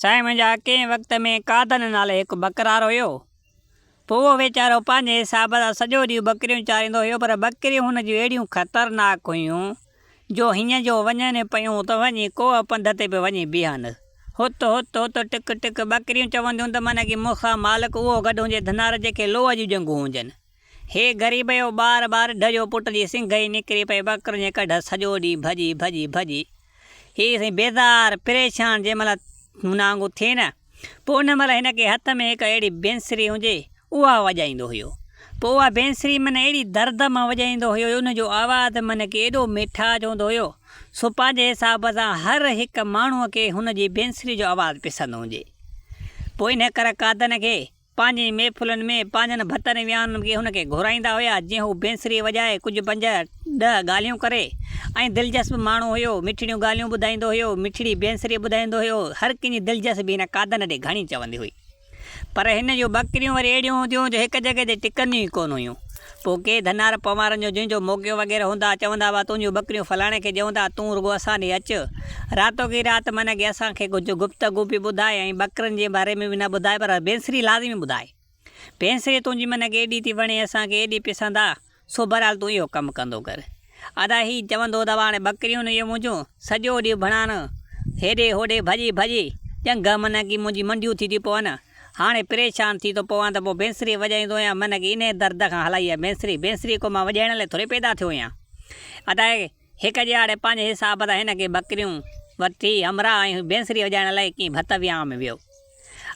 साईं मुंहिंजा कंहिं वक़्त में कादन नाले हिकु बकरार हुयो। पोइ उहो वीचारो पंहिंजे हिसाब सां सॼो ॾींहुं बकरियूं चारींदो हुयो, पर बकरियूं हुन जूं अहिड़ियूं ख़तरनाक हुयूं जो हीअं जो वञनि पियूं त वञी को पंध ते पियो वञी बीहनि। हुत हुत हुत टिक टिक बकरियूं चवंदियूं त माना की मूंखां मालिक उहो गॾु हुजे धनार जेके लोह जूं जंगूं हुजनि। हे ग़रीब जो ॿार ढॼो पुट जी सिंघ ई निकिरी पई बकरियुनि जे कढ सॼो ॾींहुं भॼी भॼी भॼी हीअ साईं बेज़ार परेशान जंहिं महिल हुन वांगुरु थिए न, पोइ उन महिल हिन खे हथ में हिकु अहिड़ी बेंसरी हुजे उहा वॼाईंदो हुयो। पोइ उहा बेंसरी माना अहिड़ी दर्द मां वॼाईंदो हुयो, उनजो आवाज़ु माना की एॾो मिठास हूंदो हुयो। सो पंहिंजे हिसाब सां हर हिकु माण्हूअ खे हुनजी बेंसरी जो आवाज़ु पसंदि हुजे। पोइ इन करे कादन खे पंहिंजी महफ़िलुनि में पंहिंजनि भतनि विहाउनि खे हुनखे घुराईंदा हुया, जीअं हू बेंसरी वॼाए कुझु 5-10 ॻाल्हियूं करे। ऐं दिलचस्प माण्हू हुयो, मिठड़ियूं ॻाल्हियूं ॿुधाईंदो हुयो, मिठड़ी बेंसरी ॿुधाईंदो हुयो। हर कंहिंजी दिलचस्पी हिन कादन ॾे घणी चवंदी हुई। पर हिन जूं बकरियूं वरी अहिड़ियूं हूंदियूं जो हिकु जॻह ते टिकंदियूं ई कोन हुयूं। पोइ के धनार पवारनि जो जंहिंजो मोगियो वग़ैरह हूंदा चवंदा हुआ तुंहिंजूं बकरियूं फलाणे खे ॾियूं था, तूं रुॻो असां ॾे अचु रातो की राति माना की असांखे कुझु गुफ़्तगू बि ॿुधाए ऐं बकरनि जे बारे में बि न ॿुधाए, पर बेंसरी लाज़मी ॿुधाए। बेंसरी तुंहिंजी माना की एॾी थी वणे, असांखे एॾी पसंदि आहे, सो बहरहाल तूं इहो कमु कंदो कर। अदा ही चवंदो त हाणे बकरियूं इहे मुंहिंजूं सॼो ॾींहुं भणान हेॾे होॾे भॼी भॼी चङा माना की मुंहिंजी मंडियूं थी पवनि, हाणे परेशान थी थो पवां त पोइ बेंसरी वॼाईंदो आहियां। माना की इन दर्द खां हलाई आहे बेंसरी को मां वॼाइण लाइ थोरी पैदा थियो आहियां। अदा हिकु ॼाणे पंहिंजे हिसाब सां हिन खे बकरियूं वठी हमरा ऐं बेंसरी वॼाइण लाइ कीअं भत विहांउ में वियो।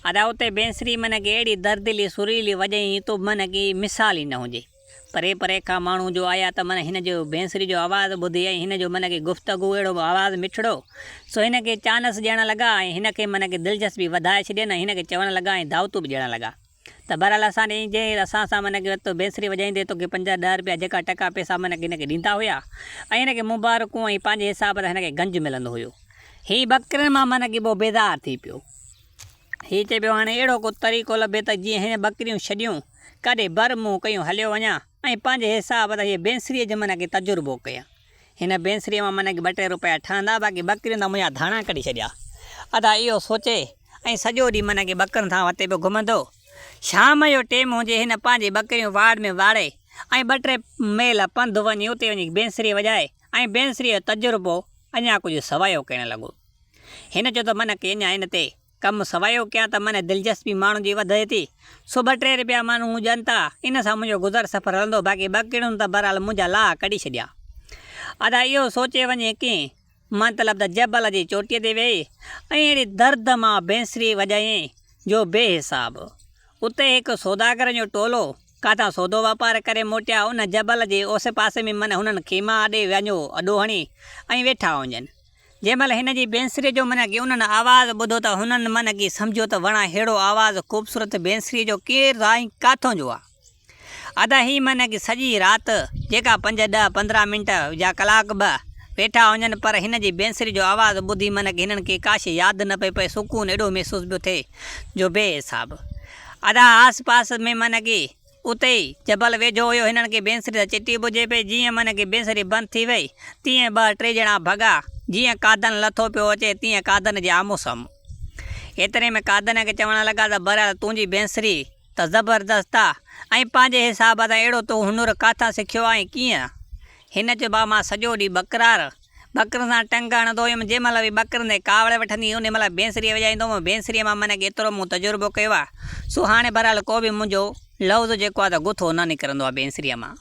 अदा उते बेंसरी माना की अहिड़ी दर्दिली सुरीली वॼाई तो माना की मिसाल ई न हुजे। परे परे खां माण्हू जो आया त माना हिन जो बेंसरी जो आवाज़ु ॿुधी ऐं हिन जो माना की गुफ़्तगू अहिड़ो आवाज़ु मिठड़ो, सो हिन खे चानस ॾियणु लॻा ऐं हिन खे माना की दिलचस्पी वधाए छॾियनि, हिन खे चवणु लॻा ऐं दावतूं बि ॾियणु लॻा त बहरहाल असां ॾे जे असां सां माना की वरितो बेंसरी वॼाईंदे तोखे 5-10 रुपया जेका टका पैसा माना की हिन खे ॾींदा हुआ ऐं हिन खे मुबारकूं ऐं पंहिंजे हिसाब सां हिन खे गंज मिलंदो हुयो। हीअ बकरियुनि मां माना की पोइ बेज़ार थी पियो। हीअ चए पियो हाणे अहिड़ो को तरीक़ो लभे त जीअं हिन बकरियूं छॾियूं काॾे बर मुंहुं कयूं हलियो वञा ऐं पंहिंजे हिसाब सां हीअ बेंसरीअ जो माना की तजुर्बो कयां। हिन बेंसरीअ मां माना की 2-3 रुपया ठहंदा, बाक़ी बकरियुनि तां मुंहिंजा धाणा कढी छॾिया। अदा इहो सोचे ऐं सॼो ॾींहुं माना की बकरियुनि सां वते पियो घुमंदो। शाम जो टाइम हुजे हिन पंहिंजी बकरियूं वाड़ में वाड़े ऐं 2-3 मेल पंधु वञी उते वञी बेंसरी वॼाए ऐं बेंसरीअ जो तजुर्बो अञा कुझु सवायो करणु लॻो। हिन जो त माना की अञा हिन ते कमु सवायो कयां त माना दिलचस्पी माण्हू जी वधे थी। सो 2-3 रुपया माण्हू हुजनि था, इन सां मुंहिंजो गुज़र सफ़र हलंदो, बाक़ी बकरियुनि त बहरहाल मुंहिंजा लाह कढी छॾिया। अदा इहो सोचे वञे कीअं मतिलबु त जबल जी चोटीअ ते वेही ऐं अहिड़ी दर्द मां बेंसरी वॼाई जो बेहिसाब। उते हिकु सौदागर जो टोलो काथां सौदो वापारु करे मोटिया उन जबल जे ओसे पासे में माना हुननि खीमा ॾे वञो अॾो हणी ऐं वेठा हुजनि। जंहिं महिल हिन जी बेंसरी जो माना की उन्हनि आवाज़ु ॿुधो त हुननि माना की सम्झो त वणा अहिड़ो आवाज़ु ख़ूबसूरत बेंसरी जो केरु आहे काथों जो आहे। अदा ही माना की सॼी राति जेका 5-10-15 मिंट या कलाक 2 वेठा हुजनि, पर हिन जी बेंसरी जो आवाज़ु ॿुधी माना की हिननि खे काश यादि न पई पए, सुकून एॾो महसूसु पियो थिए जो बेहिसाब। अदा आस पास में माना की उते ई जबल वेझो हुयो, हिननि खे बेंसरी त चिटी ॿुझे पई। जीअं माना की बेंसरी बंदि थी वई तीअं 2-3 ॼणा भॻा, जीअं कादन लथो पियो अचे तीअं कादन जे आम्हूं साम्हूं। एतिरे में कादन खे चवणु लॻा त बहरहाल तुंहिंजी बेंसरी त ज़बरदस्त आहे ऐं पंहिंजे हिसाब सां अहिड़ो तूं हुनुर काथां सिखियो आहे कीअं। हिन चयो भाउ मां सॼो ॾींहुं बकरनि सां टंग हणंदो हुयुमि, जंहिं महिल बि बकरनि ते कावड़ वठंदी उन महिल बेंसरी वॼाईंदो हुउमि। बेंसरीअ मां माना की एतिरो मूं तजुर्बो कयो आहे, सो हाणे बहरहाल को बि मुंहिंजो लफ़्ज़ जेको आहे त गुथो न निकिरंदो आहे बेंसरीअ मां।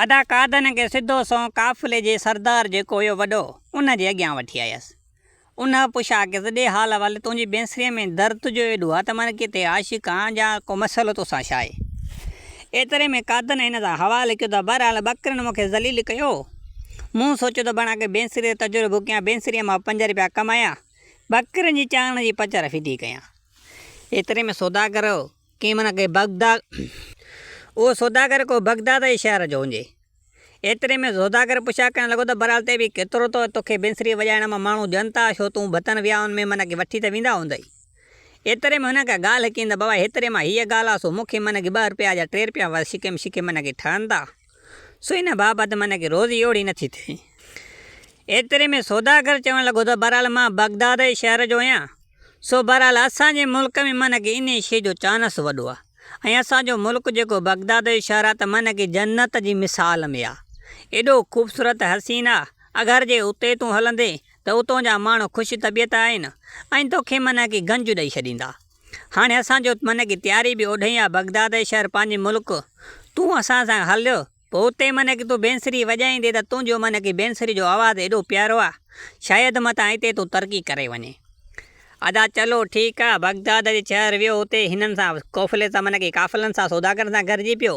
अदा कादन खे सिधो सो काफ़िले जे सरदार जेको हुयो वॾो उन जे अॻियां वठी आयसि। उन पुछा कि ॾे हाल वाले तुंहिंजी बेंसरीअ में दर्द जो एॾो आहे त माना किथे आशिक़ आं या को मसइलो तोसां छा आहे। एतिरे में कादन हिन सां हवाले कयो त बहरहाल बकरियुनि मूंखे ज़लील कयो, मूं सोचियो त बणा की बेंसरीअ जो तजुर्बो कयां, बेंसरीअ मां 5 रुपया कमाया, बकरियुनि जी चांण जी पचर फिटी कयां। एतिरे में सौदागर की माना की बगदाद, उहो सौदागर को बगदाद जे शहर जो हुजे। एतिरे में सौदागर पुछा करणु लॻो त बहरहाल ते बि केतिरो तो तोखे बेंसरी वॼाइण मां माण्हू ॾियनि था, छो तूं भतनि विहाउनि में माना की वठी त वेंदा हूंदई। एतिरे में हुन खां ॻाल्हि कई त बाबा हेतिरे मां हीअ ॻाल्हि आहे, सो मूंखे माना की 2 रुपया या 3 रुपया शिके माना की ठहंदा, सो इन बाबति माना की रोज़ी ओड़ी नथी थिए। एतिरे में सौदागर चवणु लॻो त बहरहाल मां बगदाद जे शहर जो आहियां, सो बहरहाल असांजे मुल्क में मन कि इन शइ जो चानस वॾो आहे ऐं असांजो मुल्क जेको बगदाद जो शहर आहे त मन कि जन्नत जी मिसाल में आहे। एॾो ख़ूबसूरत हसीन आहे। अगरि जे उते तूं हलंदे त उतां जा माण्हू ख़ुशि तबियत आहिनि ऐं तोखे मन कि गंज ॾेई छॾींदा। हाणे असांजो मन कि तयारी बि ओॾे आहे बगदाद जो शहर पंहिंजे मुल्क। तूं असां सां हल पोइ उते मन कि तूं बेंसरी वॼाईंदे त तुंहिंजो मन कि बेंसरी जो आवाज़ु एॾो प्यारो आहे शायदि मतां हिते तूं तरक़ी करे वञे। अदा चलो ठीकु आहे बगदाद जे शहर वियो हुते हिननि सां कोफ़िले सां मन कि काफ़िलनि सां सौदागर सां गॾिजी पियो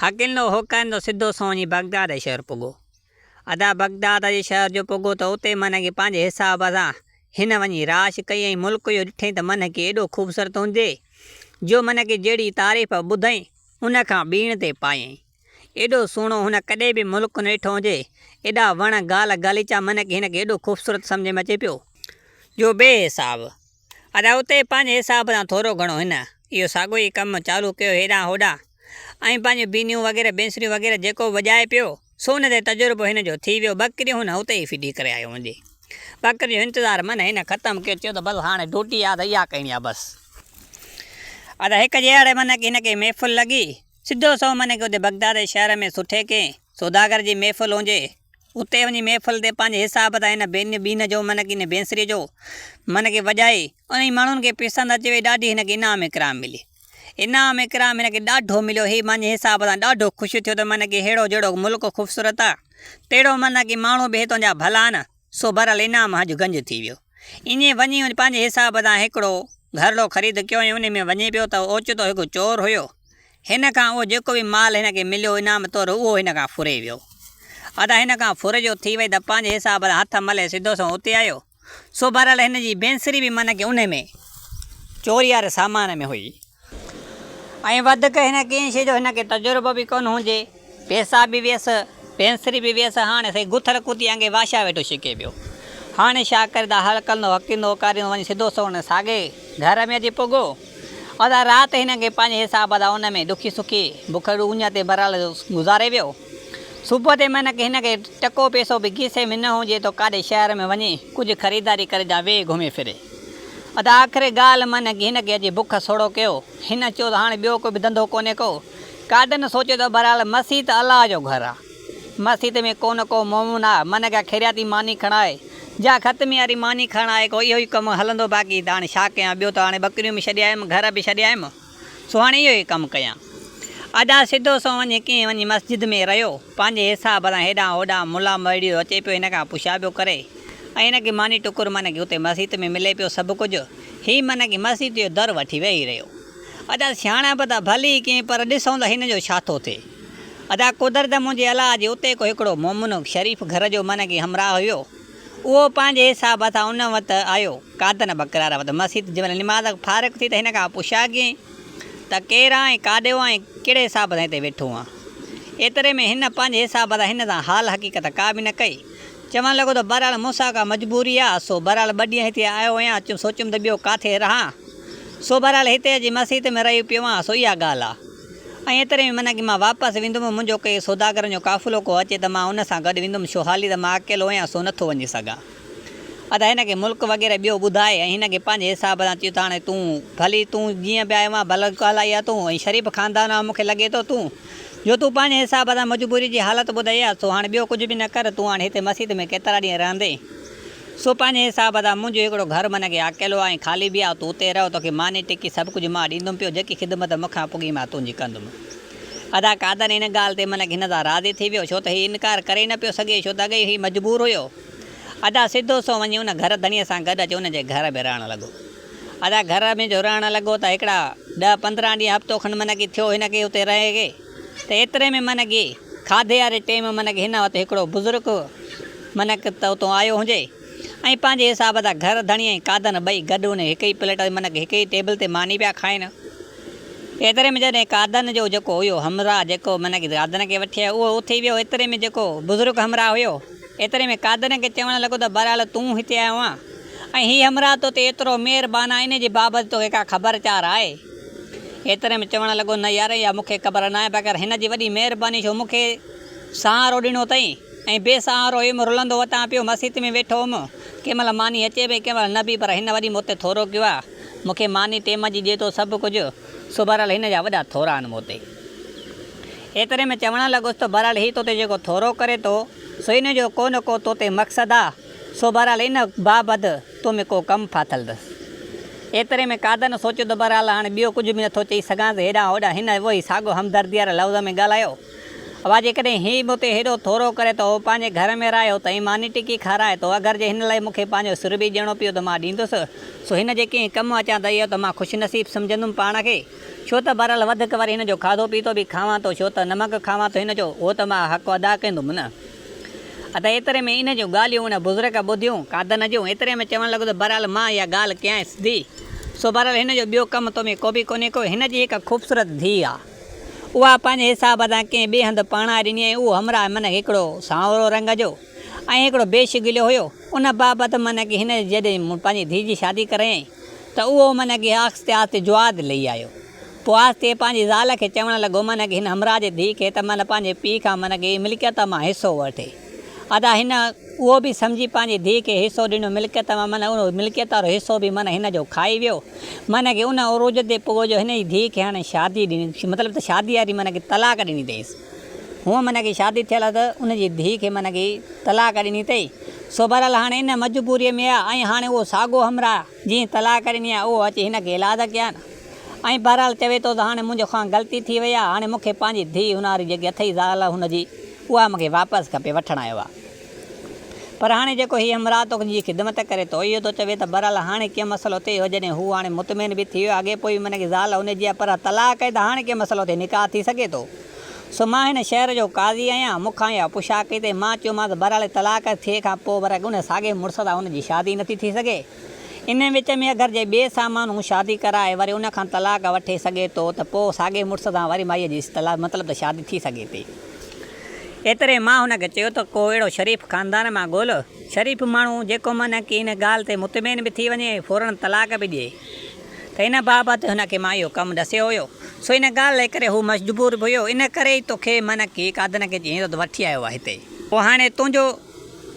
हकिलो होकाईंदो सिधो सो वञी बगदाद जे शहर पुॻो। अदा बगदाद जे शहर जो पुॻो त उते मन कि पंहिंजे हिसाब सां हिन वञी राश कई ऐं मुल्क जो ॾिठईं त मन कि एॾो ख़ूबसूरत हुजे जो मन कि जहिड़ी तारीफ़ ॿुधईं उन खां ॿीण ते पायईं। एॾो सुहिणो हुन कॾहिं बि मुल्क न ॾिठो हुजे। एॾा वण गाल गालीचा मन कि हिन खे एॾो ख़ूबसूरत सम्झ में अचे पियो जो बेहिसाब। अदा उते पंहिंजे हिसाब सां थोरो घणो हिन इहो साॻियो ई कमु चालू कयो हेॾां होॾां ऐं पंहिंजूं बीनियूं वग़ैरह बेंसरियूं वग़ैरह जेको वॼाए पियो सो हुन ते तजुर्बो हिन जो थी वियो। बकरियूं हुन उते ई फिटी करे आयो हुजे। बकरी जो इंतज़ारु मन हिन ख़तमु कयो चयो त बसि हाणे ड्यूटी आहे त इहा करणी आहे बसि। अदा हिकु जहिड़े मन कि हिनखे महफ़िल लॻी सिधो सो मन कि उते बगदाद जे शहर में सुठे के सौदागर जी महफ़िल हुजे उते वञी महफ़िल ते पंहिंजे हिसाब सां हिन बीन जो मन कि हिन बेंसरी जो मन कि वॼाई उन माण्हुनि खे पसंदि अचे वई। ॾाढी हिनखे इनाम इकराम मिली। इनाम इकराम हिनखे ॾाढो मिलियो। हीउ मुंहिंजे हिसाब सां ॾाढो ख़ुशि थियो त मन कि अहिड़ो जहिड़ो मुल्क ख़ूबसूरत आहे तहिड़ो मन कि माण्हू बि हितां जा भला आहिनि। सो बहरहाल इनाम अॼु गंज थी वियो। ईअं वञी पंहिंजे हिसाब सां हिकिड़ो घरड़ो ख़रीद कयो ऐं उन में वञे पियो त ओचितो हिकु चोर हुयो। हिन खां उहो जेको बि माल हिनखे मिलियो इनाम तौरु उहो हिन खां फुरे वियो। अदा हिन खां फुर जो थी वई त पंहिंजे हिसाब सां हथ मले सिधो सो उते आयो। सो बहरहाल हिन जी बेंसरी बि मन कि उन में चोरी वारे सामान में हुई ऐं वधीक हिन कंहिं शइ जो हिनखे तजुर्बो बि कोन हुजे। पैसा बि वियसि बेंसरी बि वियसि। हाणे साईं गुथर कुती वांगुरु वाशा वेठो छिके पियो। हाणे छा करे त हल कंदो हकींदो कारींदो वञी सिधो सो हुन साॻे घर में अची पुॻो। अदा राति हिनखे पंहिंजे हिसाब सां उन में ॾुखी सुखी बुख ऊञ ते बहरहाल गुज़ारे वियो। सुबुह ते मन कि हिनखे टको पैसो बि खीसे में न हुजे तो काॾे शहर में वञी कुझु ख़रीदारी करे जा वेह घुमे फिरे। अदा आख़िरी ॻाल्हि मन कि हिनखे अॼु बुख सोड़ो कयो। हिन चयो त हाणे ॿियो कोई बि धंधो कोन्हे को काॾनि सोचियो त बहरहाल मस्जिद अलाह जो घरु आहे। मस्जिद में को न को मोमून आहे मन कि खैरियाती मानी खणाए जा ख़तमी वारी मानी खणाए को इहो ई कमु हलंदो। बाक़ी त हाणे छा कयां ॿियो त हाणे बकरियूं बि छॾे आयुमि घर बि छॾे आयुमि। सो हाणे इहो ई कमु कयां। अदा सिधो सो वञी कीअं वञी मस्जिद में रहियो पंहिंजे हिसाब सां हेॾां होॾां मुला मड़ियो अचे पियो हिन खां पुछा पियो करे ऐं हिनखे मानी टुकुर मन कि उते मस्जिद में मिले पियो सभु कुझु। हीउ मन कि मस्जिद जो दर वठी वेही रहियो। अदा सियाणप त भली कीअं पर ॾिसूं त हिन जो छा थो थिए। अदा कुदरत मुंहिंजे अलाह जे उते को हिकिड़ो मोमिन शरीफ़ घर जो मन कि हमराह हुयो। उहो पंहिंजे हिसाब सां उन वटि आयो कादन बकरार वटि मस्जिद जंहिंमहिल निमाज़ फारिग थी त हिन खां पुछा कयईं त केरु आहे काॾे आहे कहिड़े हिसाब सां हिते वेठो आहे। एतिरे में हिन पंहिंजे हिसाब सां हिन सां हाल हक़ीक़त का बि न कई। चवणु लॻो त बहरहाल मूंसां का मजबूरी आहे। सो बहरहाल ॿ ॾींहं हिते आयो आहियां सोचियुमि त ॿियो किथे रहां। सो बहरहाल हिते अची मस्जिद में रही पियो आहियां। सो इहा ॻाल्हि आहे। ऐं एतिरे में मन कि मां वापसि वेंदुमि मुंहिंजो कंहिं सौदागरनि जो काफ़िलो को अचे त मां उन सां गॾु वेंदुमि। छो हाली त मां अकेलो आहियां सो नथो वञी सघां। अदा हिनखे मुल्क वग़ैरह ॿियो ॿुधाए ऐं हिनखे पंहिंजे हिसाब सां चयो त हाणे तूं भली तूं जीअं बि आयो आहे भल ॻाल्हि आहे तूं ऐं शरीफ़ ख़ानदान आहे मूंखे लॻे थो तूं जो तूं पंहिंजे हिसाब सां मजबूरी जी हालति ॿुधाई आहे। सो हाणे ॿियो कुझु बि न कर तूं हाणे हिते मस्जिद में केतिरा ॾींहं रहंदे। सो पंहिंजे हिसाब सां मुंहिंजो हिकिड़ो घरु मन कि अकेलो आहे ख़ाली बि आहे तूं उते रहो तोखे मानी टिकी सभु कुझु मां ॾींदुमि पियो जेकी ख़िदमत मूंखां पुॻी मां तुंहिंजी कंदुमि। अदा कादन हिन ॻाल्हि ते मन कि हिन सां राज़ी थी वियो छो त हीउ इनकार करे न पियो सघे छो त अॻे हीउ मजबूर हुयो। अदा सिधो सो वञी उन घर धणीअ सां गॾु अची उनजे घर में रहणु लॻो। अदा घर में जो रहणु लॻो त हिकिड़ा 10-15 ॾींहं हफ़्तो खनि मन कि थियो हिनखे उते रहे त एतिरे में मन कि खाधे वारे टाइम मन कि हिन वटि हिकिड़ो बुज़ुर्ग मन कि त उतां आयो हुजे ऐं पंहिंजे हिसाब सां घर धणी ऐं कादन ॿई गॾु उन हिक ई प्लेट मन कि हिक ई टेबल ते मानी पिया खाइनि। एतिरे में जॾहिं कादन जो जेको हुयो हमराह जेको मन कि कादन खे वठी आयो उहो उथी वियो। एतिरे में जेको बुज़ुर्ग हमराह हुयो एतिरे में कादन खे चवणु लॻो त बहरहाल तूं हिते आयो आहे ऐं हीउ हमराह तो ते एतिरो महिरबानी आहे इन जे बाबति तोखे का ख़बरचार आहे। एतिरे में चवणु लॻो न यार इहा मूंखे ख़बर न आहे बग़ैर हिन जी वॾी महिरबानी छो मूंखे सहारो ॾिनो अथई ऐं बेसहारो हुयुमि रुलंदो वतां पियो मस्जिद में वेठो हुउमि कंहिं महिल मानी अचे पई कंहिं महिल न बि, पर हिन वरी मूं ते थोरो कयो आहे। मूंखे मानी टेम जी ॾिए थो सभु कुझु, सो बहरहाल हिन जा वॾा थोरा आहिनि मूं ते। एतिरे में चवणु लॻुसि त बहरहाल हीउ तोते जेको थोरो करे थो सो हिन जो को न को तोते मक़सदु आहे, सो बहरहाल इन बाबति तो में को कमु फाथल अथसि। एतिरे में कादन सोचियो त बहरहाल हाणे ॿियो कुझु बि नथो चई सघां, हेॾां होॾां हिन उहो ई साॻियो हमदर्दी वारे लफ़्ज़ में ॻाल्हायो। अवा जेकॾहिं हीउ मूं ते हेॾो थोरो करे थो, पंहिंजे घर में रहियो त ही मानी टिकी खाराए थो, अगरि जे हिन लाइ मूंखे पंहिंजो सिर बि ॾियणो पियो त मां ॾींदुसि। सो हिन जे कंहिं कमु अचां त इहो त मां ख़ुशिनसीबु सम्झंदुमि पाण खे, छो त बहरहाल वधीक वरी हिन जो खाधो पीतो बि खावां थो, छो त नमक खावां थो हिन जो, उहो त मां हक़ु अदा कंदुमि न। अत एतिरे में इन जूं ॻाल्हियूं उन बुज़ुर्ग ॿुधियूं कादन जूं। एतिरे में चवणु लॻो त बहरहाल मां इहा ॻाल्हि कयांसि थी। सो बहरहाल हिन जो ॿियो कमु तो में को बि कोन्हे को। हिन जी हिकु ख़ूबसूरत धीउ आहे, उहा पंहिंजे हिसाब सां कंहिं ॿिए हंधि परणाए ॾिनी आहे। उहो हमरा माना हिकिड़ो सांवरो रंग जो ऐं हिकिड़ो बेशिगिलो हुयो। उन बाबति माना की हिन जॾहिं पंहिंजी धीउ जी शादी करायईं त उहो माना की आहिस्ते आहिस्ते जवाद लही आयो। पोइ आहिस्ते पंहिंजी ज़ाल खे चवणु लॻो माना की हिन हमरा जे धीउ खे त माना पंहिंजे पीउ खां माना की मिल्कियत मां हिसो वठे। अदा हिन उहो बि सम्झी पंहिंजी धीउ खे हिसो ॾिनो मिल्कियत मां, माना उन मिल्कियत वारो हिसो बि माना हिन जो खाई वियो। माना की उन उरोज ते पोइ जो हिन जी धीउ खे हाणे शादी ॾिनी, मतिलबु त शादी वारी माना की तलाक ॾिनी अथईसि। हूअं माना की शादी थियल आहे त उन जी धीउ खे माना की तलाक ॾिनी अथई। सो बहरहाल हाणे इन मजबूरीअ में आहे ऐं हाणे उहो साॻियो हमरा जीअं तलाक ॾिनी आहे उहो अची हिन खे इलाज कयां ऐं बहरहाल चवे थो त हाणे मुंहिंजो खां ग़लती थी वई आहे, हाणे मूंखे पंहिंजी धीउ हुन वारी जेकी अथई ज़ाल हुनजी उहा मूंखे वापसि खपे, वठणु आयो आहे। पर हाणे जेको हीअ हमरा तो जी ख़िदमत करे थो, इहो थो चवे त बहरहाल हाणे कंहिं मसइलो थिए हो जॾहिं हू हाणे मुतमिन बि थी वियो, अॻे पोइ माना की ज़ाल हुनजी आहे, पर तलाक आहे त हाणे कंहिं मसइलो थिए निकाह थी सघे थो। सो मां हिन शहर जो काज़ी आहियां, मूंखां इहा पुछा कई अथई। मां चयोमांसि बहरहाल तलाक थिए खां पोइ पर उन साॻे मुड़ुस सां हुनजी शादी नथी थी सघे। इन विच में अगरि जे ॿिए सां माण्हू शादी कराए वरी उन खां तलाक वठे सघे थो त पोइ साॻे मुड़ुस सां वरी माईअ जी तलाक मतिलबु त शादी थी सघे थी। एतिरे मां हुनखे चयो त को अहिड़ो शरीफ़ ख़ानदान मां ॻोल्ह, शरीफ़ माण्हू जेको माना की इन ॻाल्हि ते मुतमिन बि थी वञे, फ़ौरन तलाक बि ॾिए। त इन बाबति हुनखे मां इहो कमु ॾसियो हुयो। सो इन ॻाल्हि करे हू मजबूर बि हुयो। इन करे ई तोखे माना की कादन खे चई त वठी आयो आहे हिते। पोइ हाणे तुंहिंजो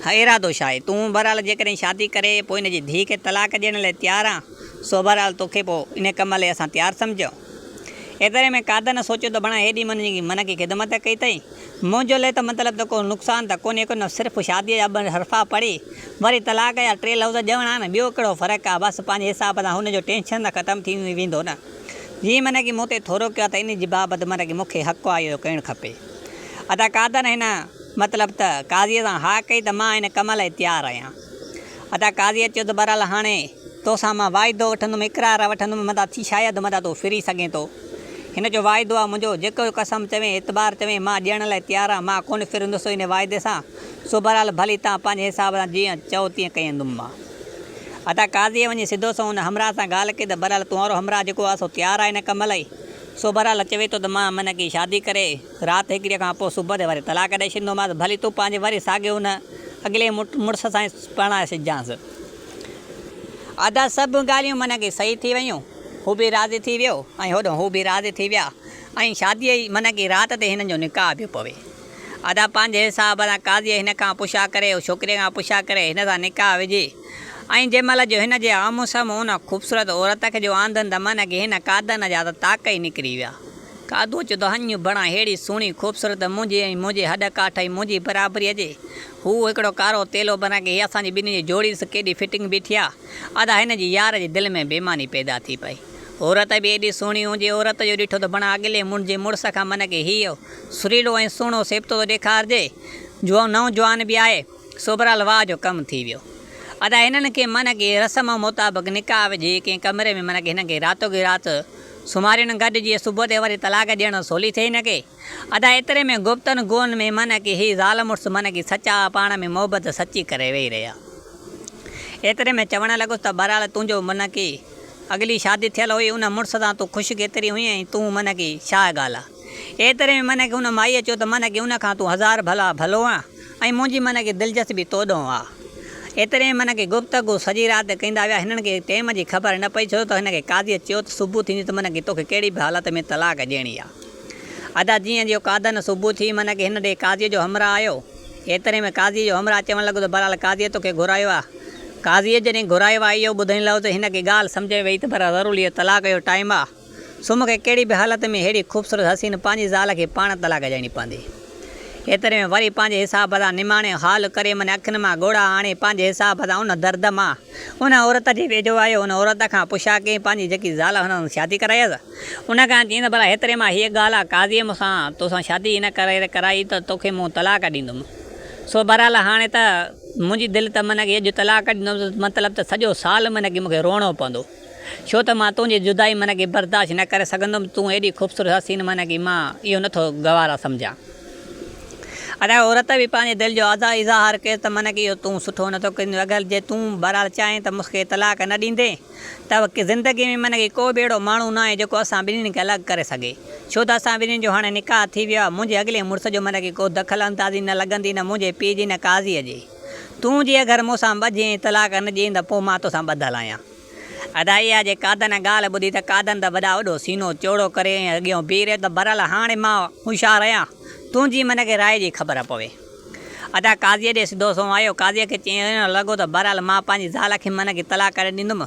इरादो छा आहे? तूं बहरहाल जेकॾहिं शादी करे पोइ इन जी धीउ खे तलाक ॾियण लाइ तयारु आहे, सो बहरहाल तोखे पोइ इन कम लाइ असां तयारु सम्झूं। एतिरे में कादन सोचियो त बणा हेॾी मन की ख़िदमत कई अथई, मुंहिंजे लाइ त मतिलबु त को नुक़सानु त कोन्हे को, न सिर्फ़ु शादीअ जा ॿ हरफ़ा पढ़ी वरी तलाक जा 3 लफ़्ज़ ॼवणा न, ॿियो कहिड़ो फ़र्क़ु आहे। बसि पंहिंजे हिसाब सां हुनजो टेंशन त ख़तमु थी वेंदो न। जीअं माना की मूं ते थोरो कयो त इन जी बाबति माना की मूंखे हक़ु आहे इहो करणु खपे। अदा कादन हिन मतिलबु त काज़ीअ सां हा कई त मां इन कम लाइ तयारु आहियां। अदा काज़ीअ चयो त बहरहाल हाणे तोसां मां वाइदो वठंदुमि, इक़रार वठंदुमि, मता थी शायदि मता तूं फिरी सघे थो। हिन जो वाइदो आहे मुंहिंजो, जेको कसम चवे एतबार चवे मां ॾियण लाइ तयारु आहे, मां कोन फिरंदुसि इन वाइदे सां। सो बहरहाल भली तव्हां पंहिंजे हिसाब सां जीअं चओ तीअं कंदुमि मां। अदा काज़ीअ वञी सिधो सो हुन हमरा सां ॻाल्हि कई त बहरहाल तूं वारो हमरा जेको आहे सो तयारु आहे हिन कम लाइ। सो बहरहाल चवे थो त मां माना की शादी करे राति हिकिड़े खां पोइ सुबुह ते वरी तलाक ॾेई छॾींदोमांसि, भली तूं पंहिंजे वरी साॻे हुन अॻिले मुड़ुस सां परणाए छॾिजांसि। अदा सभु ॻाल्हियूं माना की सही थी वियूं, हू बि राज़ी थी वियो ऐं होॾो हू बि राज़ी थी विया ऐं शादीअ जी माना की राति ते हिननि जो निकाह पियो पवे। अदा पंहिंजे हिसाब सां काज़ीअ हिन खां पुछा करे, छोकिरे खां पुछा करे हिन सां निकाह विझी ऐं जंहिं महिल जो हिन जे आम्हूं साम्हूं हुन ख़ूबसूरत औरत खे जो आंदनि त माना की हिन कादन जा त ताक़ ई निकिरी विया। कादो चयो त हञु बणा अहिड़ी सुहिणी ख़ूबसूरत मुंहिंजी ऐं मुंहिंजे हॾ काठ ऐं मुंहिंजी बराबरी अचे। हू हिकिड़ो कारो तेलो बना की असांजी ॿिन्ही जी जोड़ी केॾी फिटिंग बीठी आहे। अदा हिन जी यार जे दिलि में बेईमानी पैदा थी पई। औरत बि एॾी सुहिणी हुजे, औरत जो ॾिठो त बणा अॻिले मुंहिंजे मुड़ुस खां माना की हीअ सुरीलो ऐं सुहिणो सेबतो थो ॾेखारिजे, जो नौजवान बि आहे। सो बहरहाल वाह जो कमु थी वियो। अदा हिननि खे माना की रस्म मुताबिक़ निकाह विझी कंहिं कमरे में माना की हिन खे रातो की राति सुम्हारियुनि गॾु, जीअं सुबुह ते वरी तलाक ॾियणु सवली थिए हिन खे। अदा एतिरे में गुप्तन गोन में माना की हीअ ज़ाल मुड़ुसु माना की सचा पाण में मोहबत सची करे वेही रहिया। एतिरे में चवणु लॻुसि त बहरहाल तुंहिंजो माना की अॻिली शादी थियल हुई, उन मुड़ुस सां तूं ख़ुशि केतिरी हुई ऐं तूं माना की छा ॻाल्हि आहे। एतिरे में माना की हुन माईअ चयो त माना की उन खां तूं 1000 भला भलो आहे ऐं मुंहिंजी माना की दिलचस्पी तोॾो आहे। एतिरे में माना की गुफ़्तगू सॼी राति कंदा विया। हिननि खे टाइम जी ख़बर न पई, छो त हिन खे काज़ीअ चयो त सुबुह थींदी त माना की तोखे कहिड़ी बि हालत में तलाक ॾियणी आहे। अदा जीअं जो कादन सुबुह थी माना की हिन ॾे काज़ीअ जो हमरा आयो। एतिरे में काज़ीअ जो हमरा चवणु लॻो त बहरहाल काज़ीअ तोखे घुरायो आहे, काज़ीअ जॾहिं घुरायो आहे इहो ॿुधाइण लाइ त हिन खे ॻाल्हि सम्झे वई त पर ज़रूरी तलाक जो टाइम आहे। सुम खे कहिड़ी बि हालत में हेड़ी ख़ूबसूरत हसीन पंहिंजी ज़ाल खे पाण तलाक ॾियणी पवंदी। एतिरे में वरी पंहिंजे हिसाब सां निमाणे हाल करे मन अखियुनि मां ॻोड़ा आणे पंहिंजे हिसाब सां उन दर्द मां उन औरत जे वेझो आयो। उन औरत खां पुछा कई पंहिंजी जेकी ज़ाल हुन शादी करायसि, उन खां चईं त भला हेतिरे मां हीअ ॻाल्हि आहे काज़ीअ मूंसां तोसां शादी हिन करे कराई त तोखे मूं तलाक ॾींदुमि। सो बहरहाल हाणे त मुंहिंजी दिलि त मन की अॼु तलाक ॾींदुमि मतिलबु त सॼो साल मन की मूंखे रोअणो पवंदो, छो त मां तुंहिंजी जुदाई मन की बर्दाश्त न करे सघंदुमि। तूं एॾी ख़ूबसूरत हसीन मन की मां इहो नथो गवारा सम्झां। अदा औरत बि पंहिंजे दिलि जो इज़हार कयो त मन की इहो तूं सुठो नथो कंदो। अगरि जे तूं बहरहाल चाहीं त मूंखे तलाक न ॾींदे त ज़िंदगी में मन की को बि अहिड़ो माण्हू न आहे जेको असां ॿिन्हिनि खे अलॻि करे सघे, छो त असां ॿिन्हिनि जो हाणे निकाह थी वियो आहे। मुंहिंजे अॻिले मुड़ुस जो मन की को दख़ल अंदाज़ी न लॻंदी, न मुंहिंजे पीउ जी न काज़ीअ जी। तूं जी अगरि मूंसां ॿजे तलाक न ॾियईं त पोइ मां तोसां ॿधल आहियां। अदा इहा जे कादन ॻाल्हि ॿुधी त कादन त वॾा वॾो सीनो चौड़ो करे अॻियां बीह रहियो त बहरहाल हाणे मां होशियारु आहियां, तुंहिंजी मन खे राय जी ख़बर पवे। अदा काज़ीअ ॾे सिधो सो आयो, काज़ीअ खे चईं लॻो त बहरहाल मां पंहिंजी ज़ाल खे मन की तलाक करे ॾींदुमि।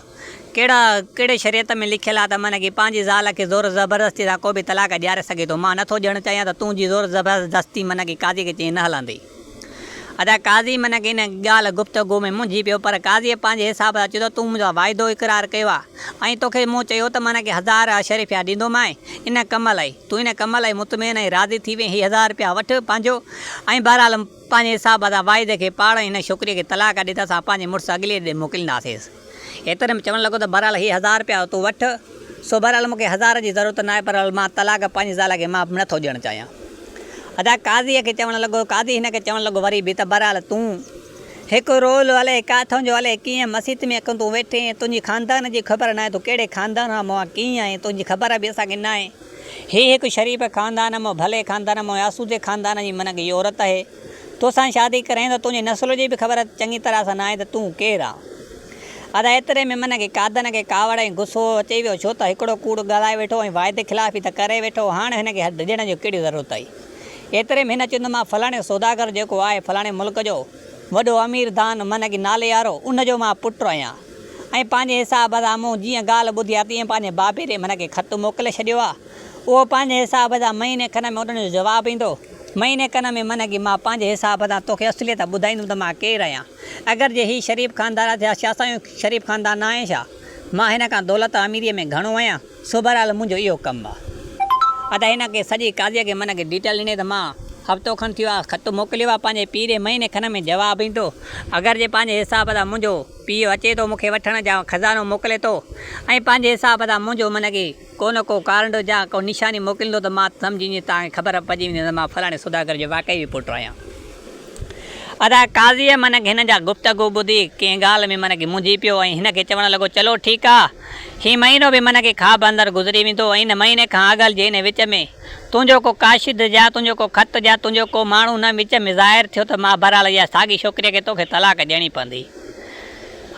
कहिड़े शरीयत में लिखियलु आहे त मन की पंहिंजी ज़ाल खे ज़ोर ज़बरदस्ती सां को बि तलाक ॾियारे सघे थो। मां नथो ॾियणु चाहियां त तुंहिंजी ज़ोर ज़बरदस्ती मन की काज़ीअ खे चईं न हलंदी। अदा काज़ी मन की इन ॻाल्हि गुफ़्तगू में मुंझी पियो, पर काज़ीअ पंहिंजे हिसाब सां चयो त तूं मुंहिंजो वाइदो इक़रार कयो आहे ऐं तोखे मूं चयो त मन की 1000 अशर रुपया ॾींदोमांइ इन कम लाइ। तूं इन कम लाइ मुतमइन ऐं राज़ी थी वई, 1000 रुपया वठि पंहिंजो ऐं बहरहाल पंहिंजे हिसाब सां वाइदे खे पाड़ हिन छोकिरीअ खे तलाक ॾे त असां पंहिंजे मुड़ुसु अॻिले ॾे मोकिलींदासीं। एतिरे में चवणु लॻो त बहरहाल हीअ 1000 रुपया तूं वठि। सो बहरहाल मूंखे 1000 जी ज़रूरत न आहे, पर मां तलाक पंहिंजी ज़ाल खे मां नथो ॾियणु चाहियां। अदा काज़ीअ खे चवणु लॻो, काज़ी हिन खे चवणु लॻो वरी बि त बहरहाल तूं हिकु रोल हले काथों जो हले कीअं मस्जिद में तूं वेठे, तुंहिंजी ख़ानदान जी ख़बर न आहे, तूं कहिड़े ख़ानदान मां कीअं आहे तुंहिंजी ख़बर बि असांखे न आहे। हीअ हिकु शरीफ़ ख़ानदान मां भले ख़ानदान मां आसूदे ख़ानदान जी मन की औरत आहे। तोसां शादी कराईं त तुंहिंजे नस्ल जी बि ख़बर चङी तरह सां न आहे त तूं केरु आहे। अदा एतिरे में मन की कादन खे कावड़ ऐं गुस्सो अची वियो, छो त हिकिड़ो कूड़ ॻाल्हाए वेठो ऐं वाइदे ख़िलाफ़ी त करे वेठो, हाणे हिनखे हद ॾियण जी कहिड़ी ज़रूरत आई। एतिरे में हिन चवंदो मां फलाणे सौदागर जेको आहे फलाणे मुल्क जो वॾो अमीर दान मन की नाले वारो उनजो मां पुटु आहियां ऐं पंहिंजे हिसाब सां मूं जीअं ॻाल्हि ॿुधी आहे तीअं पंहिंजे बाबे ॾे मन खे ख़तु मोकिले छॾियो आहे। उहो पंहिंजे हिसाब सां महीने खन में उन जो जवाबु ईंदो। महीने खन में मन की मां पंहिंजे हिसाब सां तोखे असलियत ॿुधाईंदुमि त मां केरु आहियां। अगरि जे हीउ शरीफ़ ख़ानदान आहे छा असांजो शरीफ़ ख़ानदान न आहे छा? मां हिन खां दौलत अमीरीअ में घणो आहियां। सो बहरहाल मुंहिंजो इहो कमु आहे। अदा हिन खे सॼी काज़ीअ खे मन खे डिटेल ॾिने त मां हफ़्तो खनि थियो आहे ख़तु मोकिलियो आहे पंहिंजे पीउ ॾे, महीने खन में जवाबु ईंदो। अगरि जे पंहिंजे हिसाब सां मुंहिंजो पीउ अचे थो मूंखे वठण जा ख़ज़ानो मोकिले थो ऐं पंहिंजे हिसाब सां मुंहिंजो मन की को न को कारणु जा को निशानी मोकिलींदो त मां सम्झी तव्हांखे ख़बर पइजी वेंदी त मां फलाणे सौदागर जो वाक़ई पुटु आहियां। अदा काज़ीअ मन की हिन जा गुफ़्तगू ॿुधी कंहिं ॻाल्हि में मन की मुंझी पियो ऐं हिन खे चवणु लॻो चलो ठीकु आहे, हीउ महीनो बि मन खे ख़्वाब अंदरि गुज़री वेंदो ऐं हिन महीने खां अॻल जे हिन विच में तुंहिंजो को काशिद जा, तुंहिंजो को ख़त जा, तुंहिंजो को माण्हू न विच में ज़ाहिर थियो त मां बहरहाल इहा साॻी छोकिरीअ खे तोखे तलाक ॾियणी पवंदी।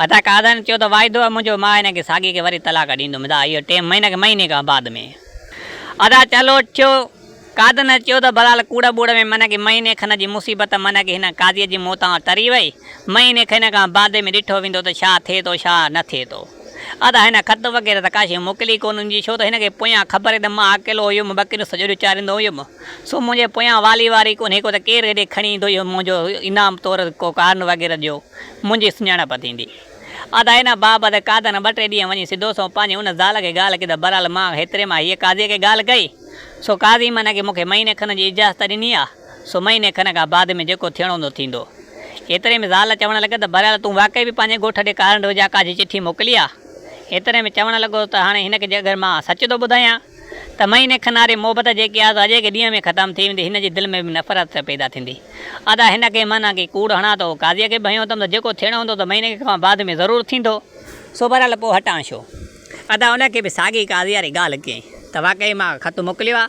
अदा कादन चयो त वाइदो आहे मुंहिंजो, मां हिन खे साॻी खे वरी तलाक ॾींदुमि। अदा इहो महीने खां बाद में। अदा चलो थियो। कादन चयो त बहरहाल कूड़ बूड़ में मन की महीने खन जी मुसीबत मन की हिन काज़ीअ जी मौतां टरी वई। महीने खन खां बाद में ॾिठो वेंदो त छा थिए थो छा न थिए थो। अदा हिन ख़त वग़ैरह त काशे मोकिली कोन हुनजी, छो त हिनखे पोयां ख़बर आहे त मां अकेलो हुयुमि, ॿकिरियूं सॼो ॾींहुं चारींदो हुयुमि। सो मुंहिंजे पोयां वाली वारी कोन्हे को त केरु हेॾे खणी ईंदो हुयो मुंहिंजो इनाम तौरु को कारण वग़ैरह जो मुंहिंजी सुञाणप थींदी। अदा हिन बाबति कादन 2-3 ॾींहं वञी सिधो सो पंहिंजे हुन ज़ाल खे ॻाल्हि कई त बहरहाल मां हेतिरे मां हीअ काज़ीअ खे ॻाल्हि कई। सो काज़ी मन की मूंखे महीने खन जी इजाज़त ॾिनी आहे। सो महीने खन खां बाद में जेको थियणो हूंदो थींदो। एतिरे में ज़ाल चवणु लॻे त बहरहाल तूं वाक़ई बि पंहिंजे ॻोठ ॾे कारण वॼा काजी चिठी मोकिली आहे। एतिरे में चवणु लॻो त हाणे हिनखे अगरि मां सच थो ॿुधायां त महीने खन वारी मोहबत जेकी आहे अॼु के ॾींहं में ख़तमु थी वेंदी, हिन जी दिलि में बि नफ़रत पैदा थींदी। अदा हिन खे माना की कूड़ हणां थो, काज़ीअ खे भयूं अथमि त जेको थियणो हूंदो त महीने खां बाद में ज़रूरु थींदो। सो बहरहाल पोइ हटां छो। अदा हुनखे बि साॻी काज़ी वारी ॻाल्हि कयईं त वाक़ई मां ख़तु मोकिलियो आहे।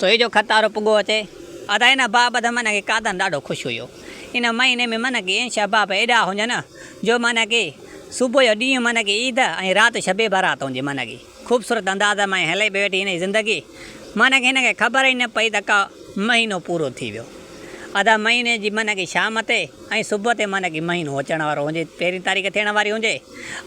सो इहो ख़त वारो पुॻो अचे। अदा हिन बाबति मन खे कादन ॾाढो ख़ुशि हुयो। इन महीने में मन की शबाब एॾा हुजनि जो मन की सुबुह जो ॾींहुं मन की ईद ऐं राति शबे बारात हुजे। मन की ख़ूबसूरत अंदाज़ में हले पई वेठी हिन जी ज़िंदगी। मन की हिन खे ख़बर ई न पई त का महीनो पूरो थी वियो। अदा महीने जी मन की शाम ते ऐं सुबुह ते मन की महीनो अचण वारो हुजे, 13 तारीख़ थियण वारी हुजे।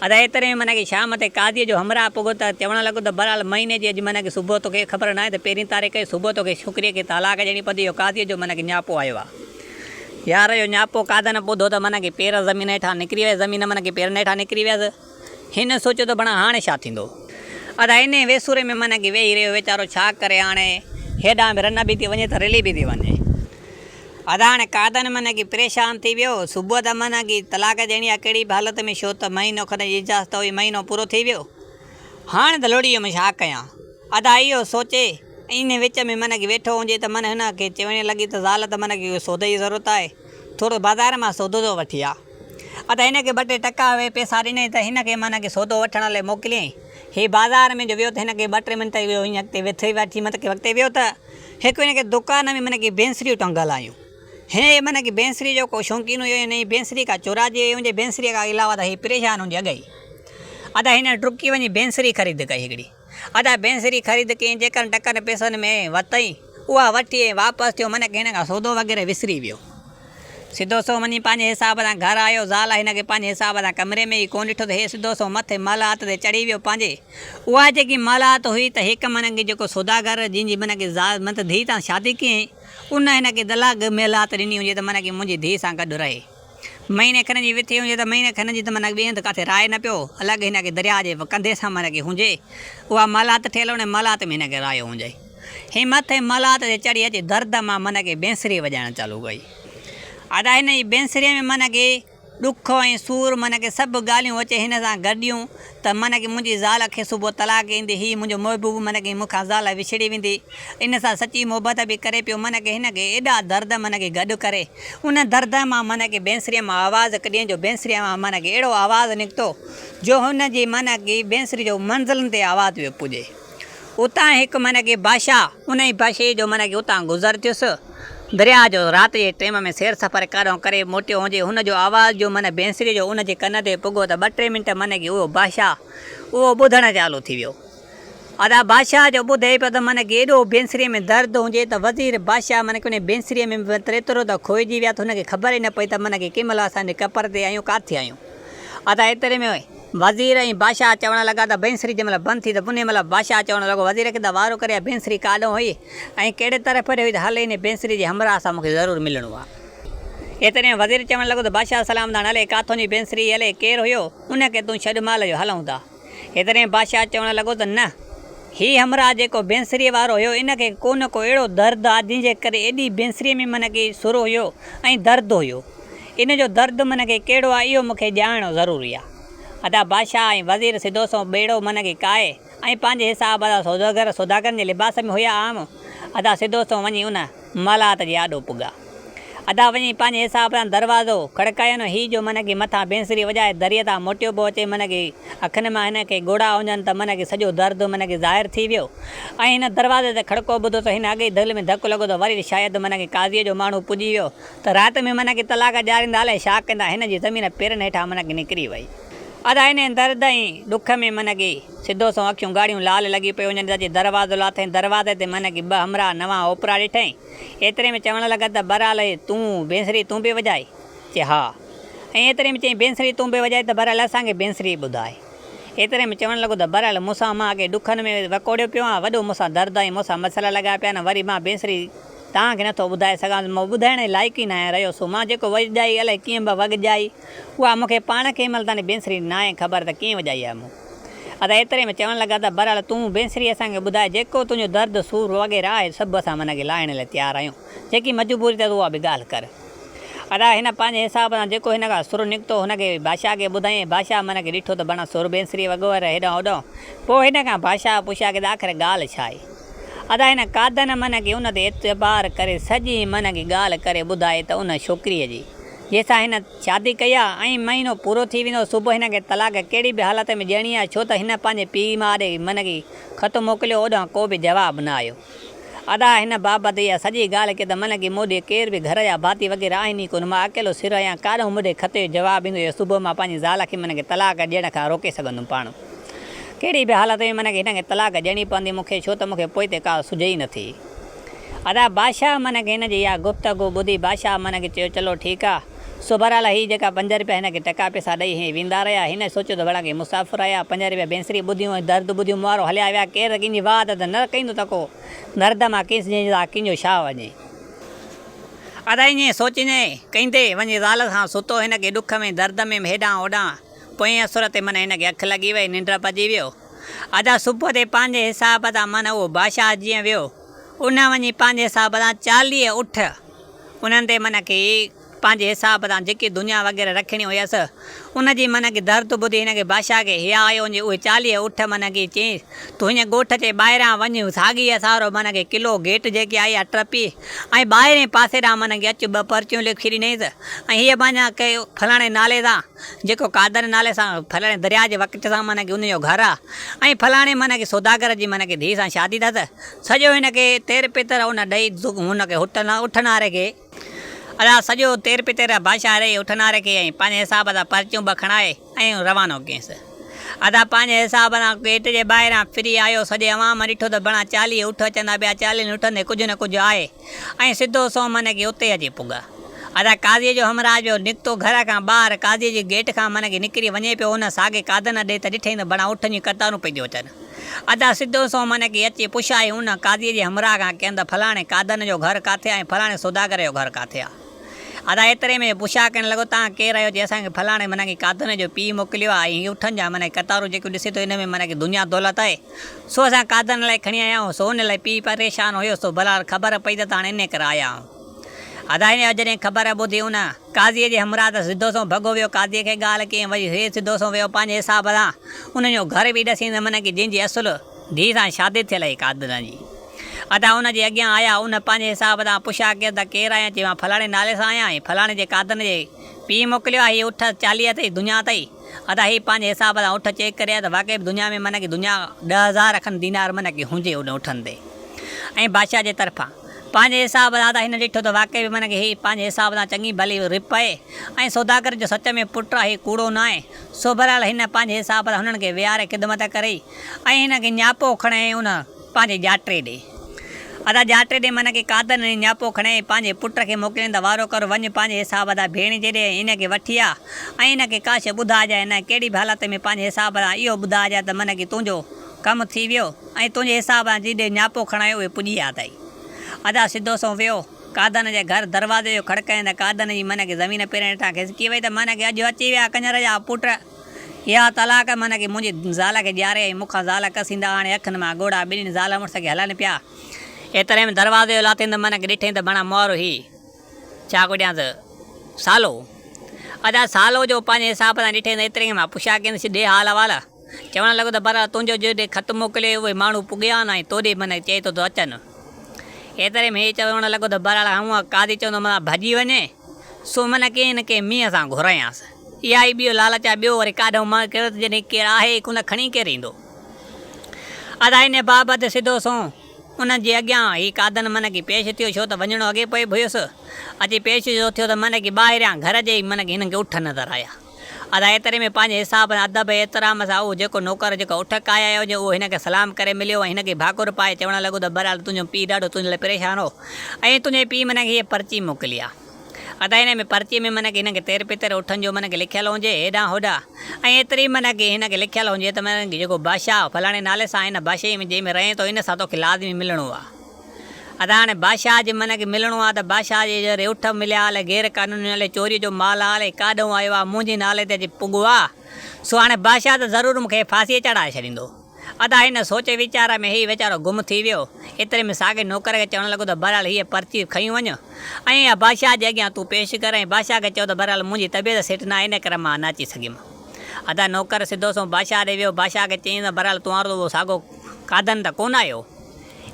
अदा एतिरे में मन की शाम ते काज़ीअ जो हमरा पुॻो त चवणु लॻो त बहरहाल महीने जी अॼु मन की सुबुह तोखे ख़बर न आहे त 13 तारीख़ सुबुह तोखे छोकिरीअ खे तलाक ॾियणी पवंदी। इहो काज़ीअ जो मन की न्यापो आयो आहे। यार इहो न्यापो कादन ॿुधो त मन की पेर ज़मीन हेठां निकिरी विया, ज़मीन मन की पेरनि हेठां निकिरी वियसि। हिन सोचियो त भणा हाणे छा थींदो। अदा इन वेसूरे में मन की वेही रहियो वीचारो, छा करे हाणे, हेॾां बि रन बि थी वञे त रिली बि थी वञे। अदा हाणे कादन मन की परेशान थी वियो। सुबुह त मन की तलाक ॾियणी आहे कहिड़ी बि हालत में, छो त महीनो खनि जी इजाज़त हुई, महीनो पूरो थी वियो। हाणे त लोड़ी में छा कयां। अदा इहो सोचे इन विच में मन की वेठो हुजे त मन हिन खे चवणु लॻी त ज़ाल त मन की सौदे जी ज़रूरत आहे, थोरो बाज़ार मां सौदो थो वठी आ। अदा हिन खे 2 टे टका वे पैसा ॾिनई त हिन खे मन की सौदो वठण लाइ मोकिलियईं। हीअ बाज़ार में जो वियो त हिन खे 2 टे मिंट वियो, हीअं अॻिते वेठे वठी मतलब वक़्ते वियो त हिकु हिन खे दुकान में मन की बेंसरियूं टंगल आयूं। हे मन की बेंसरी जो को शौक़ीन हुयो, नहीं बेंसरी का चुराजी वई हुजे, बेंसरी का अलावा त हीअ परेशान हुजे अगई। अदा हिन डुकी वञी बेंसरी ख़रीद कई हिकिड़ी। अदा बेंसरी ख़रीद कई, जेकर टकनि पैसनि में वरितई उहा वठी ऐं वापसि थियो। मन की हिन खां सौदो वग़ैरह विसरी वियो। सिधो सो वञी पंहिंजे हिसाब सां घर आयो। ज़ाल हिन खे पंहिंजे हिसाब सां कमरे में ई कोन ॾिठो त हे सिधो सो मथे मलात ते चढ़ी वियो पंहिंजे। उहा जेकी मलात हुई त हिकु मन की जेको सौदागर जंहिंजी मन की ज़ाल मत धीउ सां शादी कयईं, उन हिन खे दलाग मेलात ॾिनी हुजे त मन की मुंहिंजी धीउ सां गॾु रहे। महीने खनि जी विथी हुजे त महीने खनि जी त मन ॿिए हंधि किथे राहे न पियो, अलॻि हिन खे दरिया जे कंधे सां मन की हुजे। उहा मलात ठहियल हुन मलात में हिन खे रायो हुजे। हीअ मथे मलात ते चढ़ी अची दर्द मां मन की बेंसरी वॼाइणु चालू कई। अदा हिन जी बेंसरीअ में मन की ॾुख ऐं सूर मन की सभु ॻाल्हियूं अचे हिन सां गॾियूं त मन की मुंहिंजी ज़ाल खे सुबुह तलाक ईंदी, हीअ मुंहिंजो महबूब मन की मूंखां ज़ाल विछड़ी वेंदी, इन सां सची मोहबत बि करे पियो। मन की हिन खे एॾा दर्द मन की गॾु करे उन दर्द मां मन की बेंसरीअ मां आवाज़ु कढी, जो बेंसरीअ मां मन की अहिड़ो आवाज़ु निकितो जो हुन जी मन की बेंसरी जो मंज़िलनि ते आवाज़ु पियो पुॼे। उतां हिकु मन की बादशाह उन ई बादशाह जो मन की उतां गुज़र थियुसि। दरिया जो राति जे टाइम में सैर सफ़र काॾों करे मोटियो हुजे, हुनजो आवाज़ जो मन बेंसरी जो उन जे कन ते पुॻो त 2 टे मिंट मन की उहो बादशाह उहो ॿुधणु चालू थी वियो। अदा बादशाह जो ॿुधे पियो त मन की एॾो बेंसरीअ में दर्द हुजे त वज़ीर बादशाह मन की उन बेंसरीअ में एतिरो त खोइजी विया त हुनखे ख़बर ई न पई त मन की कंहिं महिल असांजे कपर ते आहियूं, किथे आहियूं। अदा एतिरे में वज़ीर ऐं बादशाह चवणु लॻा त बेंसरी जंहिं महिल बंदि थी त उन महिल बादशाह चवणु लॻो वज़ीर खे त वारो करे बेंसरी काॾों हुई ऐं कहिड़े तरफ़ ते हुई त हले इन बेंसरी जे हमरा सां मूंखे ज़रूरु मिलणो आहे। एतिरे में वज़ीर चवणु लॻो त बादशाह सलाम दान हले, काथों जी बेंसरी हले, केरु हुयो, उनखे तूं छॾ माल जो हलूं था। एतिरे में बादशाह चवणु लॻो त न, हीअ हमरा जेको बेंसरीअ वारो हुयो इनखे को न को अहिड़ो दर्द आहे जंहिंजे करे एॾी बेंसरीअ में मन की सुर हुयो ऐं दर्द हुयो। इन जो दर्द मन की कहिड़ो आहे इहो मूंखे ॼाणणु ज़रूरी आहे। अदा बादशाह ऐं वज़ीर सिधो सो ॿेड़ो मन की काए ऐं पंहिंजे हिसाब सां सौदागरनि जे लिबास में हुया आम। अदा सिधो सो वञी उन मलात जे आॾो पुॻा। अदा वञी पंहिंजे हिसाब सां दरवाज़ो खड़कायो न, हीअ जो मन की मथां बेंसरी वॼाए दरिया तां मोटियो पियो अचे। मन की अखियुनि मां हिन खे ॻोड़ा हुजनि त मन की सॼो दर्द मन की ज़ाहिर थी वियो। ऐं हिन दरवाज़े ते खड़को ॿुधो त हिन अॻे दिलि में धकु लॻो त वरी शायदि मन की काज़ीअ जो माण्हू पुॼी वियो त राति में मन की तलाक ॾियारींदा, अलाए छा कंदा। हिन जी ज़मीन पेरनि हेठां मन की निकिरी वई। अदा हिन दर्द ऐं ॾुख में मन की सिधो सो अखियूं ॻाढ़ियूं लाल लॻी पियूं वञनि। अची दरवाज़ो लाथईं, दरवाज़े ते मन की 2 हमरा नवां ओपरा ॾिठईं। एतिरे में चवणु लॻा त बहरहाल तूं बेंसरी तूं बि वॼाई? चई हा। ऐं एतिरे में चईं बेंसरी तूं बि वॼाई त बहरहाल असांखे बेंसरी ॿुधाए। एतिरे में चवणु लॻो त बहरहाल मूंसां मां अॻे ॾुखनि में वकोड़ियो पियो आहियां, वॾो मूंसां दर्द ऐं मूंसां मसइला लॻा पिया आहिनि, वरी मां बेंसरी तव्हांखे नथो ॿुधाए सघां, मां ॿुधाइण जे लाइक़ु ई न आहे रहियो। सो मां जेको वॼाई अलाए कीअं बि वॼाई, उहा मूंखे पाण खे महिल ताईं बेंसरी न आहे ख़बर त कीअं वॼाई आहे मूं। अदा एतिरे में चवणु लॻा त बहरहाल तूं बेंसरी असांखे ॿुधाए, जेको तुंहिंजो दर्द सूर वग़ैरह आहे सभु असां मन खे लाहिण लाइ तयारु आहियूं, जेकी मजबूरी अथई उहा बि ॻाल्हि कर। अदा हिन पंहिंजे हिसाब सां जेको हिन खां सुर निकितो हुनखे बादशाह खे ॿुधाईं। बादशाह मन खे ॾिठो त भणा सुर बेंसरी वग़ैरह हेॾां होॾां। पोइ हिन खां बादशाह पुछिया की आख़िर ॻाल्हि छा आहे। अदा हिन कादन मन की उन ते एतबार करे सॼी मन की ॻाल्हि करे ॿुधाए त उन छोकिरीअ जी जंहिंसां हिन शादी कई आहे ऐं महीनो पूरो थी वेंदो, सुबुह हिन खे तलाक कहिड़ी बि हालत में ॾियणी आहे, छो त हिन पंहिंजे पीउ माउ ॾे मन की ख़त मोकिलियो, ओॾां को बि जवाबु न आयो। अदा हिन बाबति इहा सॼी ॻाल्हि की त मन की मूं केर बि घर जा भाती वग़ैरह आहिनि ई कोन, मां अकेलो सिर आहियां, काॾों मूं खते जो जवाबु ईंदो, सुबुह मां पंहिंजी ज़ाल खे मन खे तलाक ॾियण खां रोके सघंदुमि पाण। कहिड़ी बि हालत में मन खे हिन खे तलाक ॾियणी पवंदी मूंखे, छो त मूंखे पोइ ते का सुझे ई नथी। अदा बादशाह मन के हिन जी इहा गुफ़्तगू ॿुधी बादशाह मन खे चयो चलो ठीकु आहे। सो बहरहाल हीअ जेका 5 रुपया हिन खे टका पैसा ॾेई हीअं वेंदा रहिया। हिन सोचियो त भला के मुसाफ़िर आया, 5 रुपया बेंसरी ॿुधियूं, दर्द ॿुधियूं, मुआरो हलिया विया। केरु कंहिंजी वात त न कंदो त को दर्द मां कंहिंजो छा वञे। अदा ईअं सोचींदे कंदे वञी ज़ाल सां सुतो हिन खे ॾुख में दर्द में हेॾां होॾां। पोइ असुर ते मन हिन खे अखि लॻी वई, निंड पइजी वियो। अदा सुबुह ते पंहिंजे हिसाब सां मन उहो बादशाह जीअं वियो उन वञी पंहिंजे हिसाब सां 40 ऊठ उन्हनि ते मन खे पंहिंजे हिसाब सां जेकी दुनिया वग़ैरह रखणी हुयसि उनजी मन खे दर्द ॿुधी हिन खे बादशाह खे हिया आयो वञे। उहे 40 ऊठ मन खे चई तूं हीअं ॻोठ ते ॿाहिरां वञ साॻीअ सारो मन खे किलो गेट जेके आई आहे टपी ऐं ॿाहिरें पासे ॾांहुं मन खे अचु 2 पर्चियूं लिखी ॾिनईसि ऐं हीअ पंहिंजा कयो फलाणे नाले सां जेको कादर नाले सां फलाणे दरिया जे वक़्त सां मन खे उनजो घरु आहे ऐं फलाणे मन खे सौदागर जी मन खे धीउ सां शादी अथसि। सॼो हिन खे तेर पितर उन ॾेई हुन खे उठनारे खे अदा सॼो तेर पितर बादशाह ॾेई उठनारे खे ऐं पंहिंजे हिसाब सां पर्चियूं खणाए ऐं रवानो कयसि। अदा पंहिंजे हिसाब सां गेट जे ॿाहिरां फिरी आयो। सॼे अवाम ॾिठो त बणा 40 ऊठ अचंदा पिया। 40 ऊठनि कुझु न कुझु आहे ऐं सिधो सो मन खे उते अची पुॻा। अदा काज़ीअ जो हमराज जो निकितो घर खां ॿाहिरि काज़ीअ जे गेट खां मन खे निकिरी वञे पियो। हुन साॻे कादन ॾे त ॾिठई त बणा ऊठनि जी कतारूं पइदियूं अचनि। अदा सिधो सो मन खे अची पुछाई हुन काज़ीअ जे हमराह खां कंहिं त फलाणे कादन जो घरु किथे आहे ऐं फलाणे सौदागर जो घरु किथे आहे। अदा एतिरे में पुछा करणु लॻो तव्हां केरु आहियो? जे असांखे फलाणे मन खे कादन जो पीउ मोकिलियो आहे ऐं ऊठनि जा मन कतारूं जेके ॾिसे थो हिन में मन खे दुनिया दौलत आहे सो असां कादन लाइ खणी आया आहियूं। सो हुन लाइ पीउ परेशान हुयो सो भला ख़बर पई त हाणे इन करे आया आहियूं। अदा इन जॾहिं ख़बर ॿुधी हुन काज़ीअ जे हमराह त सिधो सो भॻो वियो। काज़ीअ खे ॻाल्हि कयईं वरी हे सिधो सो वियो पंहिंजे हिसाब सां उनजो घर बि ॾसी मन खे जंहिंजी असुलु धीउ सां शादी थियल हुई कादन जी। अदा हुनजे अॻियां आया उन पंहिंजे हिसाब सां पुछा कयो त केरु आहियां? चई मां फलाणे नाले सां आहियां ऐं फलाणे जे कादन जे पीउ मोकिलियो आहे। हीअ ऊठ 40 अथई दुनिया अथई। अदा हीअ पंहिंजे हिसाब सां ऊठ चेक करे त वाक़ई दुनिया में मन खे दुनिया 10,000 खनि दीनार मन खे हुजे उन ऊठनि ते ऐं बादशाह जे तरफ़ां पंहिंजे हिसाब सां त हिन ॾिठो त वाक़ई मन खे हीअ पंहिंजे हिसाब सां चङी भली रिप आहे ऐं सौदागर जो सच में पुटु आहे, हीअ कूड़ो न आहे। सो बहरहाल हिन पंहिंजे हिसाब सां हुननि खे विहारे ख़िदमत करे ऐं हिन खे न्यापो खणे उन पंहिंजे जाटे ॾे। अदा जाटे ॾे मन खे कादन न्यापो खणे पंहिंजे पुट खे मोकिलियईं त वारो कर वञ पंहिंजे हिसाब सां भेण जे ॾे इन खे वठी आ ऐं इन खे काश ॿुधाइजांइ न कहिड़ी बि हालत में पंहिंजे हिसाब सां इहो ॿुधाइजांइ त मन खे तुंहिंजो कमु थी वियो ऐं तुंहिंजे हिसाब सां जिॾे न्यापो खणायो उहे पुॼी विया अथई। अदा सिधो सो वियो कादन जे घर दरवाज़े जो खड़काईं त कादन जी मन खे ज़मीन पहिरें हेठां खिसकी वई त मन खे अॼु अची विया कंजर जा पुट। इहा तलाक मन खे मुंहिंजी ज़ाल खे ॾियारे ऐं मूंखां ज़ाल कसींदा हाणे अखियुनि मां ॻोड़ा ॿिन्हिनि ज़ाल मुड़ुस खे हलनि पिया। एतिरे में दरवाज़े जो लाथईं त मन खे ॾिठईं त बणा मोर ही छा को ॾियांसि सालो। अदा सालो जो पंहिंजे हिसाब सां ॾिठईं त एतिरे मां पुछा कयसि ॾे हाल अहिवाल। चवणु लॻो त पर तुंहिंजो जेॾे ख़त मोकिलियो उहे माण्हू पुॻिया न ऐं तोॾे मन चए थो त अचनि। एतिरे में हे चवणु लॻो त बहरहाल हूअं कादी चवंदो मां भॼी वञे सो मन कंहिं न कंहिं मींहं सां घुरायांसि। इहा ई ॿियो लालच आहे। ॿियो वरी काॾो मां कहिड़ो जॾहिं केरु आहे कोन खणी केरु ईंदो। अदा इन बाबति सिधो सो उन जे अॻियां हीअ कादन मन खे पेश थियो छो त वञिणो अॻे पए हुयुसि। अची पेश जो थियो त मन खे ॿाहिरियां घर जे मन खे हिननि खे उठ नज़र आया। अदा एतिरे में पंहिंजे हिसाब सां अदब एतिराम सां उहो जेको नौकर जेको उठ काया हुजे उहो हिन खे सलाम करे मिलियो ऐं हिन खे भाकुर पाए चवणु लॻो त बहरहाल तुंहिंजो पीउ ॾाढो तुंहिंजे लाइ परेशान हो ऐं तुंहिंजे पीउ मन खे हीअ पर्ची मोकिली आहे। अदा हिन में पर्ची में मन खे हिन खे तेर पितर उठनि जो मन खे लिखियलु हुजे हेॾां होॾां ऐं एतिरी मन खे हिन खे लिखियलु हुजे त मन खे जेको बादशाह फलाणे नाले सां हिन बादशाही में जंहिंमें रहे थो इन सां तोखे लाज़मी मिलणो आहे। अदा हाणे बादशाह जे मन खे मिलणो आहे त बादशाह जे जरे उठ मिलिया हले गैर कानूनी नाले चोरी जो माल हले काॾों आयो आहे मुंहिंजे नाले ते अची पुॻो आहे सो हाणे बादशाह त ज़रूरु मूंखे फांसीअ चढ़ाए छॾींदो। अदा हिन सोचे वीचार में हीउ वीचारो गुम थी वियो। एतिरे में साॻे नौकर खे चवणु लॻो त बहरहाल हीअ पर्ची खई वञु ऐं बादशाह जे अॻियां तूं पेश कर ऐं बादशाह खे चयो त बहरहाल मुंहिंजी तबियत सेट न आहे इन करे मां न अची सघियुमि। अदा नौकर सिधो सो बादशाह ॾे वियो। बादशाह खे चयईं त बहरहाल तूं वारो उहो साॻो कादन त कोन आयो।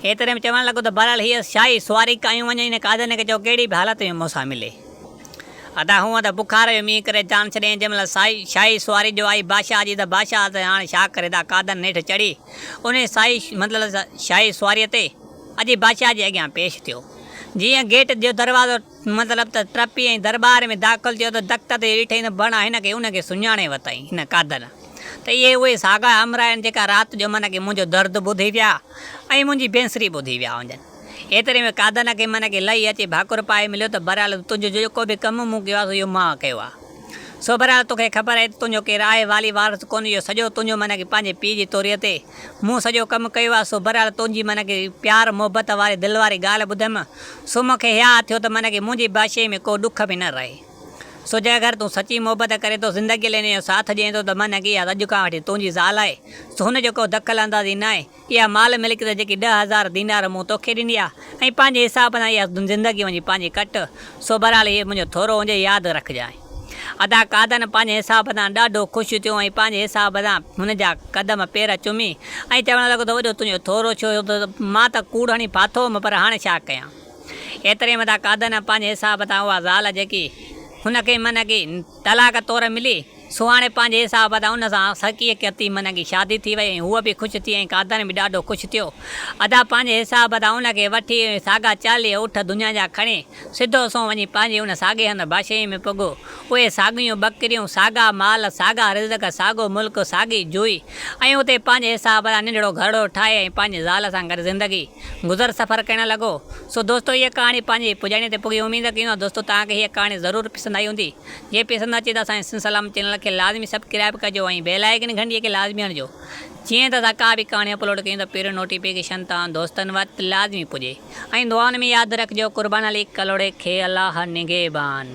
एतिरे में चवणु लॻो त बहरहाल हीअ शाही सुवारी कयूं वञे हिन कादन खे चयो कहिड़ी बि हालत में मूंसां मिले। अदा हूअं त बुखार जो मींहुं करे जान छॾियईं जंहिंमहिल शाही सुवारी जो आई बादशाह जी त बादशाह त हाणे छा करे था कादन नेठि चढ़ी उन मतिलबु शाही सुवारीअ ते अॼु बादशाह जे अॻियां पेश थियो। जीअं गेट जो दरवाज़ो मतिलबु त टपी ऐं दरबार में दाख़िल थियो त दख़्त ते ॾिठईं त बणा हिन खे उनखे सुञाणे वरितईं हिन कादन त इहे उहे साॻा हमरा आहिनि जेका राति जो मन खे मुंहिंजो दर्द ॿुधी विया ऐं मुंहिंजी बेंसरी ॿुधी विया हुजनि। एतिरे में कादन खे मन खे लही अचे भाकुर पाए मिलियो त बहरहाल तुंहिंजो जेको बि कमु मूं कयो आहे इहो मां कयो आहे। सो बहरहाल तोखे ख़बर आहे तुंहिंजो केरु आहे वाली वारस कोन, इहो सॼो तुंहिंजो मन खे पंहिंजे पीउ जी तोरीअ ते मूं सॼो कमु कयो आहे। सो बहरहाल तुंहिंजी मन खे प्यार मोहबत वारी दिलि वारी ॻाल्हि ॿुधमि। सो मूंखे यादि थियो त मन खे मुंहिंजी भाषे में को ॾुख बि न रहे। सो जंहिं अगरि तूं सची मोहबत करे थो ज़िंदगीअ लाइ हिन जो साथ ॾिए थो त मन की अॼु खां वठी तुंहिंजी ज़ाल आहे। सो हुनजो को दख़ल अंदाज़ी न आहे। इहा माल मिल्कियत जेकी 10,000 दीनार मूं तोखे ॾिनी आहे ऐं पंहिंजे हिसाब सां इहा ज़िंदगी वञी पंहिंजी कट। सो बहरहाल इहे मुंहिंजो थोरो हुजे यादि रखजांइ। अदा कादन पंहिंजे हिसाब सां ॾाढो ख़ुशि थियो ऐं पंहिंजे हिसाब सां हुनजा क़दम पेर चुमी ऐं चवणु लॻो त वॾो तुंहिंजो थोरो छो त मां त कूड़ हणी फाथो हुअमि, पर हाणे छा कयां। एतिरे मथां कादन पंहिंजे हिसाब सां उहा ज़ाल जेकी हुनखे मन की तलाक तौरु मिली, सो हाणे पंहिंजे हिसाब सां हुन सां सकीअ कती मन की शादी थी वई ऐं हूअ बि ख़ुशि थी ऐं कादन बि ॾाढो ख़ुशि थियो। अदा पंहिंजे हिसाब सां हुनखे वठी साॻा 40 ऊठ दुनिया जा खणी सिधो सो वञी पंहिंजे हुन साॻे हंधि बादशाही में पुॻो। उहे साॻियूं बकरियूं, साॻा माल, साॻा रिज़क, साॻो मुल्क, साॻी जुई ऐं उते पंहिंजे हिसाब सां नंढड़ो घरड़ो ठाहे ऐं पंहिंजे ज़ाल सां गॾु ज़िंदगी गुज़र सफ़र करणु लॻो। सो दोस्तो इहा कहाणी पंहिंजी पुॼाणी ते पुॻी। उमेद कयूं आहे दोस्तो तव्हांखे हीअ कहाणी ज़रूरु पसंदि आई हूंदी। जे पसंदि अचे त असांजे सिंध सलाम चैनल खे लाज़मी सब्सक्राइब कजो ऐं बेल आइकन घंटीअ खे लाज़मी हणिजो, जीअं त असां का बि कहाणी अपलोड कयूं त पहिरियों नोटिफिकेशन तव्हां दोस्तनि वटि लाज़मी पुॼे। ऐं दुआउनि में यादि रखिजो, क़ुर्बान अली कलोड़े खे अलाह निगहबान।